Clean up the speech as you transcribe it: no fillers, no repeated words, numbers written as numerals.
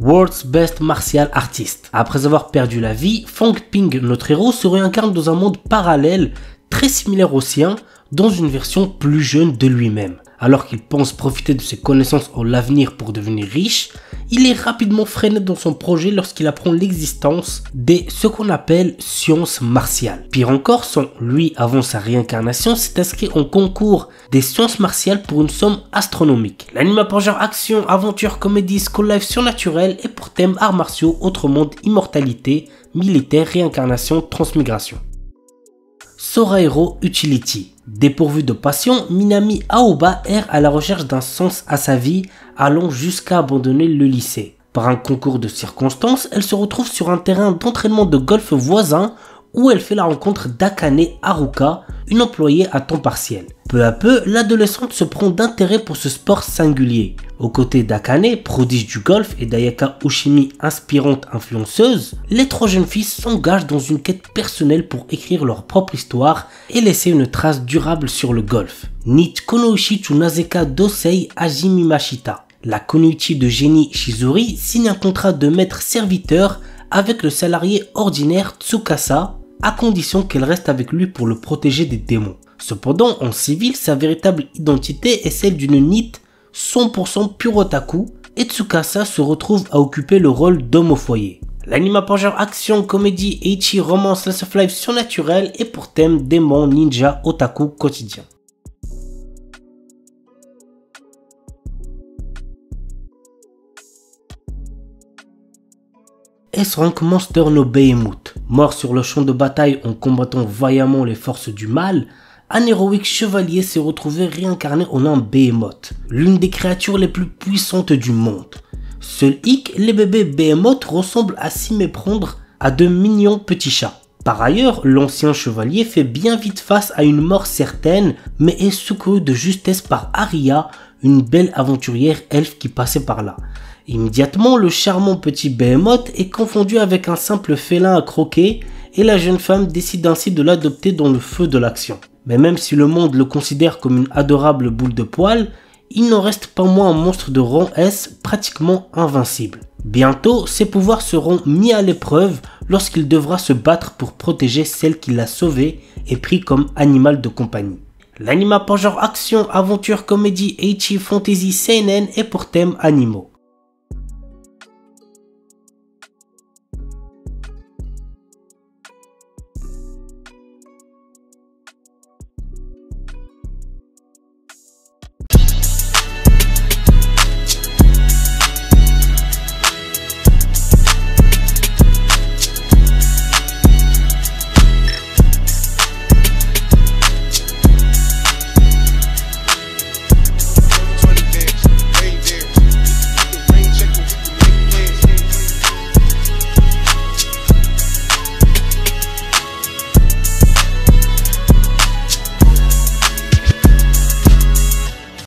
World's Best Martial Artist. Après avoir perdu la vie, Fang Ping, notre héros, se réincarne dans un monde parallèle très similaire au sien, dans une version plus jeune de lui-même. Alors qu'il pense profiter de ses connaissances en l'avenir pour devenir riche, il est rapidement freiné dans son projet lorsqu'il apprend l'existence des ce qu'on appelle sciences martiales. Pire encore, lui, avant sa réincarnation, s'est inscrit en concours des sciences martiales pour une somme astronomique. L'anime a pour genre action, aventure, comédie, school life surnaturel et pour thème arts martiaux, autre monde, immortalité, militaire, réincarnation, transmigration. Sora Hero Utility. Dépourvue de passion, Minami Aoba erre à la recherche d'un sens à sa vie, allant jusqu'à abandonner le lycée. Par un concours de circonstances, elle se retrouve sur un terrain d'entraînement de golf voisin où elle fait la rencontre d'Akane Haruka, une employée à temps partiel. Peu à peu, l'adolescente se prend d'intérêt pour ce sport singulier. Aux côtés d'Akane, prodige du golf, et d'Ayaka Oshimi, inspirante influenceuse, les trois jeunes filles s'engagent dans une quête personnelle pour écrire leur propre histoire et laisser une trace durable sur le golf. Nit Konoichi Tsunazeka Dosei Hajimimashita. La Kunoichi de génie Shizuri signe un contrat de maître-serviteur avec le salarié ordinaire Tsukasa, à condition qu'elle reste avec lui pour le protéger des démons. Cependant, en civil, sa véritable identité est celle d'une Nit 100% pure otaku, et Tsukasa se retrouve à occuper le rôle d'homme au foyer. L'anime a pour genre action, comédie, ecchi, romance, slice of life surnaturel et pour thème démon, ninja, otaku quotidien. S-Rank Monster no Behemoth. Mort sur le champ de bataille en combattant vaillamment les forces du mal, un héroïque chevalier s'est retrouvé réincarné en un Behemoth, l'une des créatures les plus puissantes du monde. Seul hic, les bébés Behemoth ressemblent à s'y méprendre à de mignons petits chats. Par ailleurs, l'ancien chevalier fait bien vite face à une mort certaine, mais est secouru de justesse par Aria, une belle aventurière elfe qui passait par là. Immédiatement, le charmant petit Behemoth est confondu avec un simple félin à croquer et la jeune femme décide ainsi de l'adopter dans le feu de l'action. Mais même si le monde le considère comme une adorable boule de poil, il n'en reste pas moins un monstre de rang S pratiquement invincible. Bientôt, ses pouvoirs seront mis à l'épreuve lorsqu'il devra se battre pour protéger celle qui l'a sauvé et pris comme animal de compagnie. L'anime a pour genre action, aventure, comédie, ecchi, fantasy, seinen et pour thème animaux.